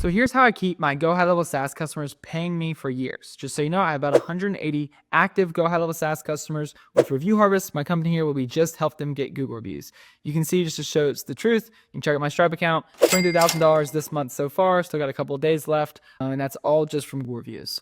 So here's how I keep my GoHighLevel SaaS customers paying me for years. Just so you know, I have about 180 active GoHighLevel SaaS customers. With Review Harvest, my company here will be just help them get Google reviews. You can see just to show it's the truth, you can check out my Stripe account, $23,000 this month so far. Still got a couple of days left, and that's all just from Google reviews.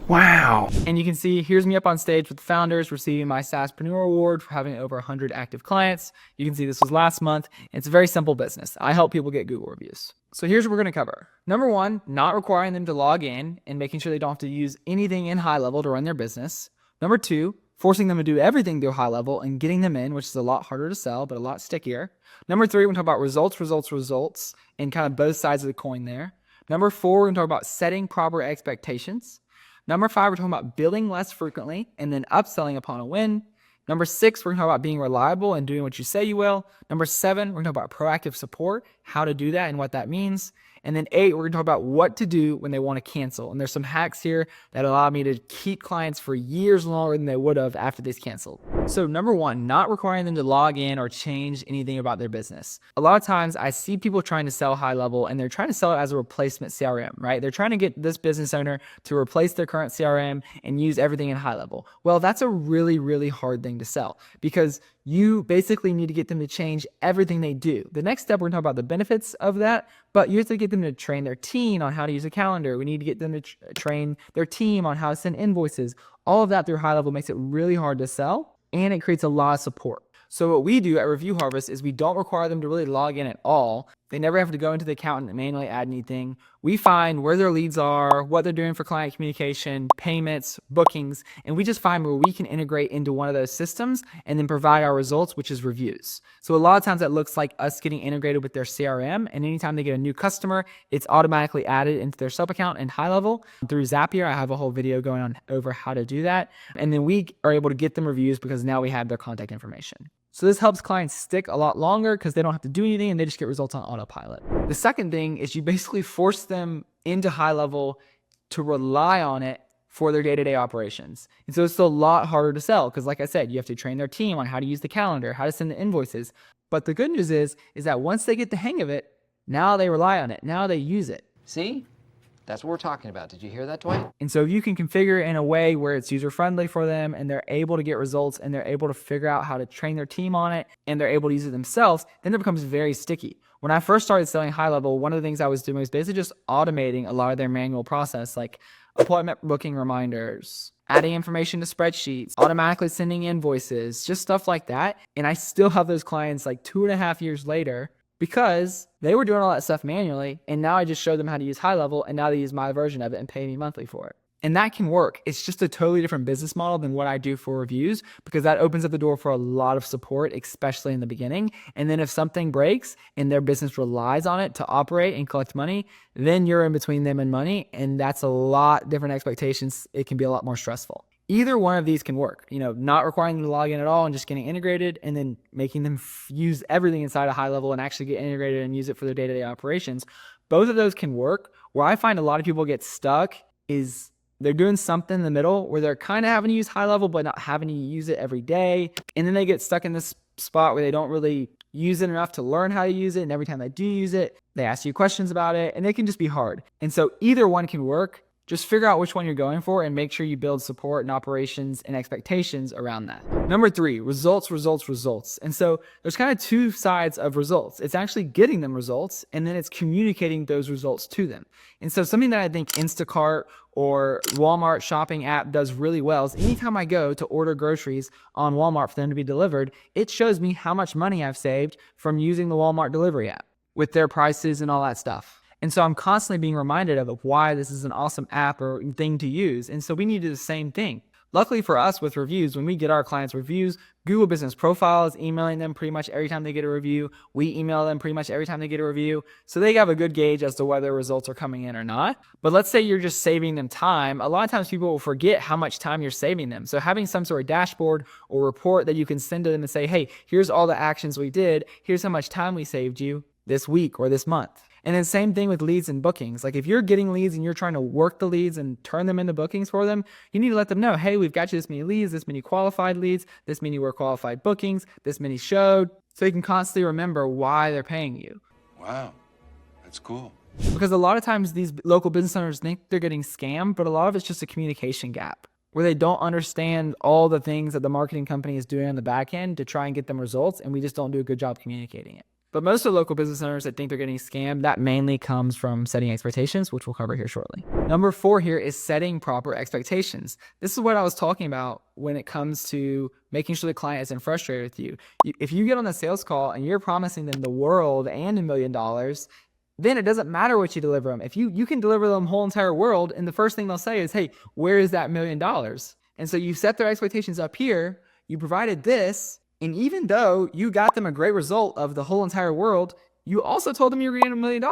Wow. And you can see, here's me up on stage with the founders receiving my SaaSpreneur Award for having over 100 active clients. You can see this was last month. It's a very simple business. I help people get Google reviews. So here's what we're going to cover. Number one, not requiring them to log in and making sure they don't have to use anything in HighLevel to run their business. Number two, forcing them to do everything through HighLevel and getting them in, which is a lot harder to sell, but a lot stickier. Number three, we're going to talk about results, and kind of both sides of the coin there. Number four, we're going to talk about setting proper expectations. Number five, we're talking about billing less frequently and then upselling upon a win. Number six, we're going to talk about being reliable and doing what you say you will. Number seven, we're going to talk about proactive support, how to do that and what that means. And then eight, we're going to talk about what to do when they want to cancel. And there's some hacks here that allow me to keep clients for years longer than they would have after they've canceled. So number one, not requiring them to log in or change anything about their business. A lot of times I see people trying to sell HighLevel and they're trying to sell it as a replacement CRM, right? They're trying to get this business owner to replace their current CRM and use everything in HighLevel. Well, that's a really, really hard thing to sell because you basically need to get them to change everything they do. The next step, we're going to talk about the benefits of that, but you have to get them to train their team on how to use a calendar. We need to get them to train their team on how to send invoices. All of that through HighLevel makes it really hard to sell, and it creates a lot of support. So what we do at Review Harvest is we don't require them to really log in at all. They never have to go into the account and manually add anything. We find where their leads are, what they're doing for client communication, payments, bookings, and we just find where we can integrate into one of those systems and then provide our results, which is reviews. So a lot of times that looks like us getting integrated with their CRM, and anytime they get a new customer, it's automatically added into their sub account in HighLevel. Through Zapier, I have a whole video going on over how to do that. And then we are able to get them reviews because now we have their contact information. So this helps clients stick a lot longer because they don't have to do anything and they just get results on autopilot. The second thing is you basically force them into HighLevel to rely on it for their day-to-day operations. And so it's a lot harder to sell because, like I said, you have to train their team on how to use the calendar, how to send the invoices. But the good news is that once they get the hang of it, now they rely on it. Now they use it. See? That's what we're talking about. Did you hear that, Dwight? And so if you can configure it in a way where it's user-friendly for them and they're able to get results and they're able to figure out how to train their team on it and they're able to use it themselves, then it becomes very sticky. When I first started selling HighLevel, one of the things I was doing was basically just automating a lot of their manual process, like appointment booking reminders, adding information to spreadsheets, automatically sending invoices, just stuff like that. And I still have those clients like 2.5 years later because they were doing all that stuff manually, and now I just showed them how to use HighLevel, and now they use my version of it and pay me monthly for it. And that can work. It's just a totally different business model than what I do for reviews because that opens up the door for a lot of support, especially in the beginning. And then if something breaks and their business relies on it to operate and collect money, then you're in between them and money, and that's a lot different expectations. It can be a lot more stressful. Either one of these can work, not requiring them to log in at all and just getting integrated and then making them use everything inside of HighLevel and actually get integrated and use it for their day-to-day operations. Both of those can work. Where I find a lot of people get stuck is they're doing something in the middle where they're kind of having to use HighLevel but not having to use it every day. And then they get stuck in this spot where they don't really use it enough to learn how to use it. And every time they do use it, they ask you questions about it and it can just be hard. And so either one can work. Just figure out which one you're going for and make sure you build support and operations and expectations around that. Number three, results. And so there's kind of two sides of results. It's actually getting them results, and then it's communicating those results to them. And so something that I think Instacart or Walmart shopping app does really well is anytime I go to order groceries on Walmart for them to be delivered, it shows me how much money I've saved from using the Walmart delivery app with their prices and all that stuff. And so I'm constantly being reminded of why this is an awesome app or thing to use. And so we need to do the same thing. Luckily for us with reviews, when we get our clients reviews, Google Business Profile is emailing them pretty much every time they get a review. We email them pretty much every time they get a review. So they have a good gauge as to whether results are coming in or not. But let's say you're just saving them time. A lot of times people will forget how much time you're saving them. So having some sort of dashboard or report that you can send to them and say, hey, here's all the actions we did. Here's how much time we saved you this week or this month. And then same thing with leads and bookings. Like if you're getting leads and you're trying to work the leads and turn them into bookings for them, you need to let them know, hey, we've got you this many leads, this many qualified leads, this many were qualified bookings, this many showed. So you can constantly remember why they're paying you. Wow, that's cool. Because a lot of times these local business owners think they're getting scammed, but a lot of it's just a communication gap where they don't understand all the things that the marketing company is doing on the back end to try and get them results, and we just don't do a good job communicating it. But most of the local business owners that think they're getting scammed, that mainly comes from setting expectations, which we'll cover here shortly. Number 4 here is setting proper expectations. This is what I was talking about when it comes to making sure the client isn't frustrated with you. If you get on the sales call and you're promising them the world and $1 million, then it doesn't matter what you deliver them. If you can deliver them the whole entire world, and the first thing they'll say is, hey, where is that $1 million? And so you set their expectations up here, you provided this, and even though you got them a great result of the whole entire world, you also told them you were getting $1 million.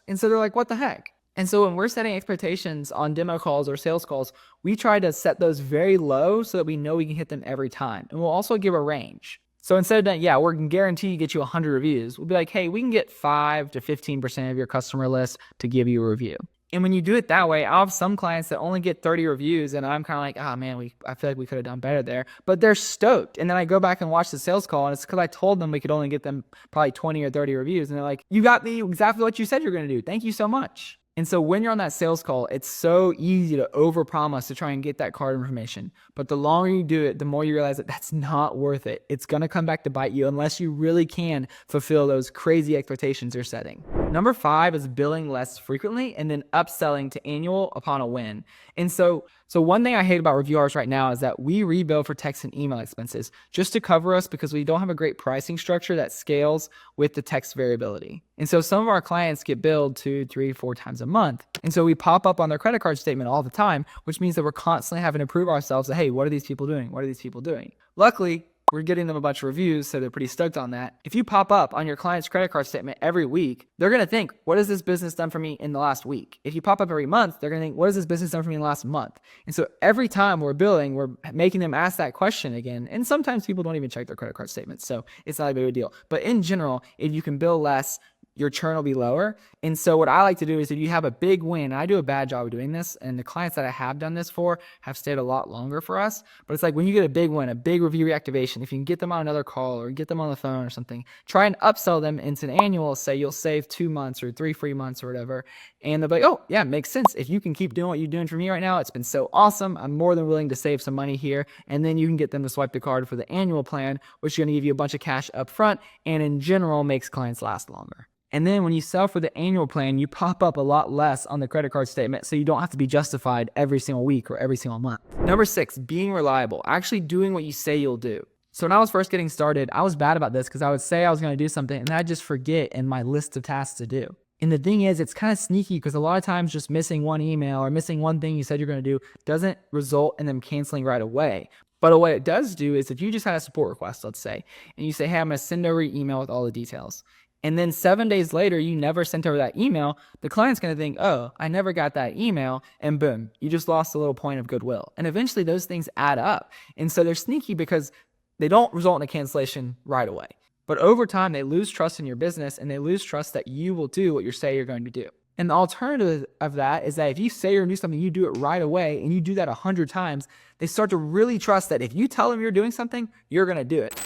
And so they're like, what the heck? And so when we're setting expectations on demo calls or sales calls, we try to set those very low so that we know we can hit them every time. And we'll also give a range. So instead of that, yeah, we're going to guarantee you get you 100 reviews. We'll be like, hey, we can get 5 to 15% of your customer list to give you a review. And when you do it that way, I'll have some clients that only get 30 reviews, and I'm kind of like, oh man, I feel like we could have done better there. But they're stoked. And then I go back and watch the sales call, and it's because I told them we could only get them probably 20 or 30 reviews. And they're like, you got me exactly what you said you're going to do. Thank you so much. And so when you're on that sales call, it's so easy to overpromise to try and get that card information. But the longer you do it, the more you realize that that's not worth it. It's going to come back to bite you unless you really can fulfill those crazy expectations you're setting. Number 5 is billing less frequently and then upselling to annual upon a win. And so one thing I hate about reviewers right now is that we rebill for text and email expenses just to cover us because we don't have a great pricing structure that scales with the text variability. And so some of our clients get billed 2, 3, 4 times a month. And so we pop up on their credit card statement all the time, which means that we're constantly having to prove ourselves that, hey, what are these people doing? What are these people doing? Luckily, we're getting them a bunch of reviews, so they're pretty stoked on that. If you pop up on your client's credit card statement every week, they're going to think, what has this business done for me in the last week? If you pop up every month, they're going to think, what has this business done for me in the last month? And so every time we're billing, we're making them ask that question again. And sometimes people don't even check their credit card statements, so it's not a big deal. But in general, if you can bill less, your churn will be lower. And so what I like to do is if you have a big win, and I do a bad job of doing this, and the clients that I have done this for have stayed a lot longer for us. But it's like when you get a big win, a big review reactivation, if you can get them on another call or get them on the phone or something, try and upsell them into an annual, say you'll save 2 months or 3 free months or whatever. And they'll be like, oh yeah, it makes sense. If you can keep doing what you're doing for me right now, it's been so awesome. I'm more than willing to save some money here. And then you can get them to swipe the card for the annual plan, which is going to give you a bunch of cash up front and in general makes clients last longer. And then when you sell for the annual plan, you pop up a lot less on the credit card statement, so you don't have to be justified every single week or every single month. Number 6, being reliable, actually doing what you say you'll do. So when I was first getting started, I was bad about this because I would say I was going to do something and then I'd just forget in my list of tasks to do. And the thing is, it's kind of sneaky because a lot of times just missing one email or missing one thing you said you're going to do doesn't result in them canceling right away. But what it does do is if you just had a support request, let's say, and you say, hey, I'm going to send over your email with all the details. And then 7 days later, you never sent over that email, the client's going to think, oh, I never got that email. And boom, you just lost a little point of goodwill. And eventually those things add up. And so they're sneaky because they don't result in a cancellation right away. But over time, they lose trust in your business and they lose trust that you will do what you say you're going to do. And the alternative of that is that if you say you're going to do something, you do it right away, and you do that 100 times, they start to really trust that if you tell them you're doing something, you're going to do it.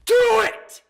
Do it!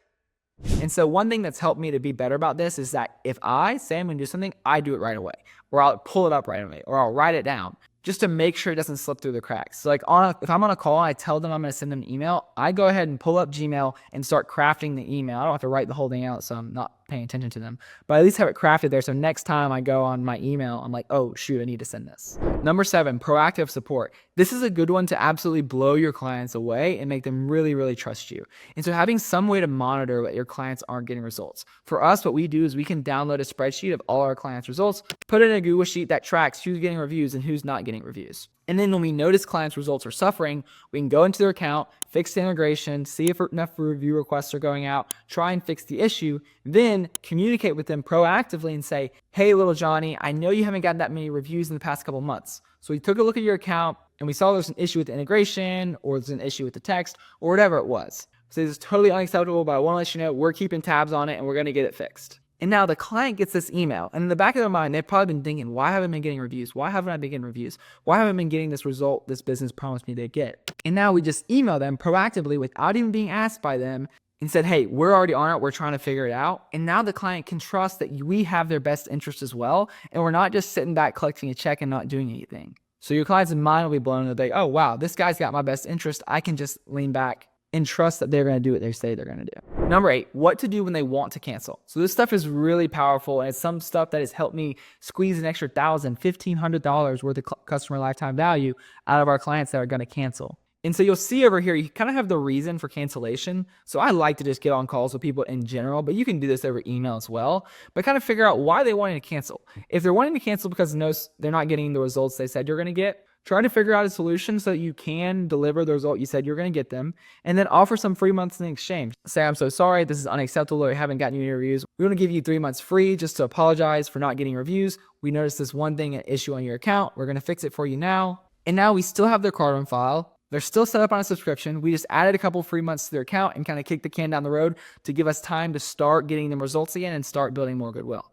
And so one thing that's helped me to be better about this is that if I say I'm going to do something, I do it right away, or I'll pull it up right away, or I'll write it down just to make sure it doesn't slip through the cracks. So like if I'm on a call and I tell them I'm going to send them an email, I go ahead and pull up Gmail and start crafting the email. I don't have to write the whole thing out, so I'm not paying attention to them, but at least have it crafted there. So next time I go on my email, I'm like, oh shoot, I need to send this. Number 7, proactive support. This is a good one to absolutely blow your clients away and make them really, really trust you. And so having some way to monitor what your clients aren't getting results. For us, what we do is we can download a spreadsheet of all our clients' results, put it in a Google Sheet that tracks who's getting reviews and who's not getting reviews. And then when we notice clients' results are suffering, we can go into their account, fix the integration, see if enough review requests are going out, try and fix the issue, then communicate with them proactively and say, hey, little Johnny, I know you haven't gotten that many reviews in the past couple months. So we took a look at your account and we saw there's an issue with the integration or there's an issue with the text or whatever it was. So this is totally unacceptable, but I want to let you know we're keeping tabs on it and we're going to get it fixed. And now the client gets this email, and in the back of their mind, they've probably been thinking, why haven't I been getting reviews? Why haven't I been getting reviews? Why haven't I been getting this result this business promised me they'd get? And now we just email them proactively without even being asked by them and said, hey, we're already on it. We're trying to figure it out. And now the client can trust that we have their best interest as well. And we're not just sitting back collecting a check and not doing anything. So your client's mind will be blown that they, oh, wow, this guy's got my best interest. I can just lean back and trust that they're going to do what they say they're going to do. Number 8, what to do when they want to cancel. So this stuff is really powerful, and it's some stuff that has helped me squeeze an extra $1,000, $1,500 worth of customer lifetime value out of our clients that are going to cancel. And so you'll see over here, you kind of have the reason for cancellation. So I like to just get on calls with people in general, but you can do this over email as well, but kind of figure out why they wanting to cancel. If they're wanting to cancel because they're not getting the results they said you're going to get, try to figure out a solution so that you can deliver the result you said you're going to get them, and then offer some free months in exchange. Say, I'm so sorry, this is unacceptable, we haven't gotten you any reviews. We want to give you 3 months free just to apologize for not getting reviews. We noticed this one thing, an issue on your account. We're going to fix it for you now. And now we still have their card on file. They're still set up on a subscription. We just added a couple free months to their account and kind of kicked the can down the road to give us time to start getting them results again and start building more goodwill.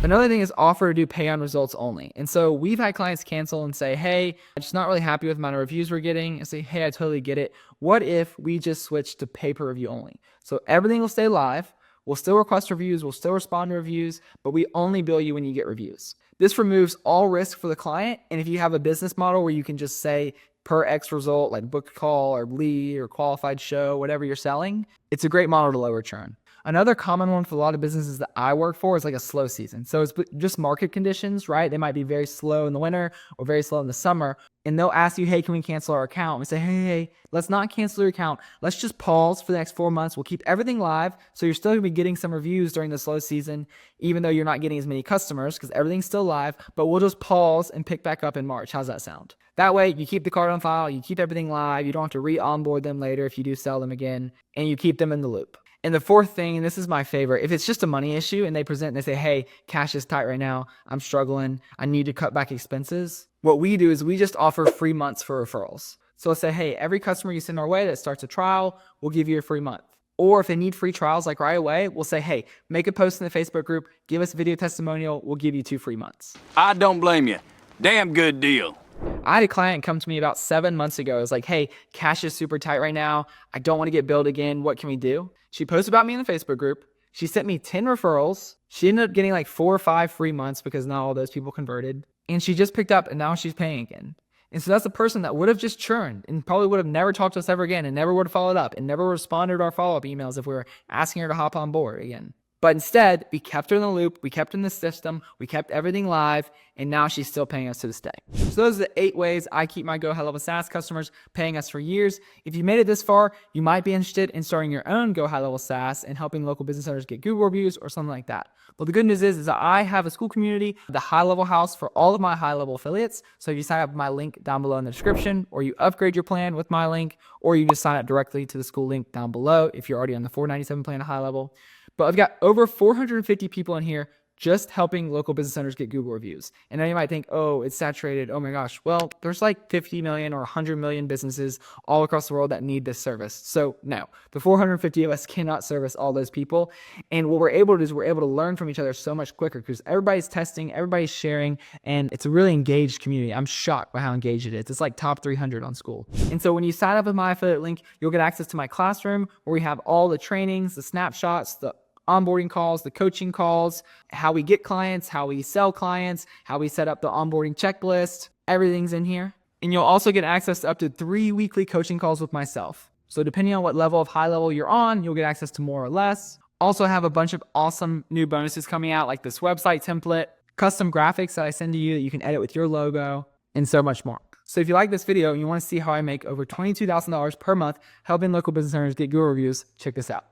Another thing is offer to do pay on results only. And so we've had clients cancel and say, hey, I'm just not really happy with the amount of reviews we're getting. And say, hey, I totally get it. What if we just switch to pay per review only? So everything will stay live. We'll still request reviews. We'll still respond to reviews, but we only bill you when you get reviews. This removes all risk for the client. And if you have a business model where you can just say per X result, like book call or lead or qualified show, whatever you're selling, it's a great model to lower churn. Another common one for a lot of businesses that I work for is like a slow season. So it's just market conditions, right? They might be very slow in the winter or very slow in the summer. And they'll ask you, hey, can we cancel our account? We say, hey, let's not cancel your account. Let's just pause for the next 4 months. We'll keep everything live. So you're still gonna be getting some reviews during the slow season, even though you're not getting as many customers because everything's still live, but we'll just pause and pick back up in March. How's that sound? That way you keep the card on file, you keep everything live. You don't have to re-onboard them later if you do sell them again, and you keep them in the loop. And the fourth thing, and this is my favorite, if it's just a money issue and they present and they say, hey, cash is tight right now, I'm struggling, I need to cut back expenses. What we do is we just offer free months for referrals. So let's say, hey, every customer you send our way that starts a trial, we'll give you a free month. Or if they need free trials like right away, we'll say, hey, make a post in the Facebook group, give us a video testimonial, we'll give you 2 free months. I don't blame you. Damn good deal. I had a client come to me about 7 months ago. It was like, hey, cash is super tight right now. I don't want to get billed again. What can we do? She posted about me in the Facebook group. She sent me 10 referrals. She ended up getting like 4 or 5 free months because not all those people converted. And she just picked up and now she's paying again. And so that's a person that would have just churned and probably would have never talked to us ever again and never would have followed up and never responded to our follow-up emails if we were asking her to hop on board again. But instead, we kept her in the loop, we kept her in the system, we kept everything live, and now she's still paying us to this day. So those are the 8 ways I keep my GoHighLevel SaaS customers paying us for years. If you made it this far, you might be interested in starting your own GoHighLevel SaaS and helping local business owners get Google reviews or something like that. Well, the good news is that I have a school community, the HighLevel House for all of my HighLevel affiliates. So if you sign up with my link down below in the description, or you upgrade your plan with my link, or you just sign up directly to the school link down below if you're already on the $497 plan at HighLevel. But I've got over 450 people in here just helping local business owners get Google reviews. And now you might think, oh, it's saturated. Oh my gosh. Well, there's like 50 million or 100 million businesses all across the world that need this service. So no, the 450 of us cannot service all those people. And what we're able to do is we're able to learn from each other so much quicker because everybody's testing, everybody's sharing, and it's a really engaged community. I'm shocked by how engaged it is. It's like top 300 on school. And so when you sign up with my affiliate link, you'll get access to my classroom where we have all the trainings, the snapshots, the onboarding calls, the coaching calls, how we get clients, how we sell clients, how we set up the onboarding checklist. Everything's in here. And you'll also get access to up to 3 weekly coaching calls with myself. So depending on what level of high level you're on, you'll get access to more or less. Also have a bunch of awesome new bonuses coming out, like this website template, custom graphics that I send to you that you can edit with your logo, and so much more. So if you like this video and you want to see how I make over $22,000 per month helping local business owners get Google reviews, check this out.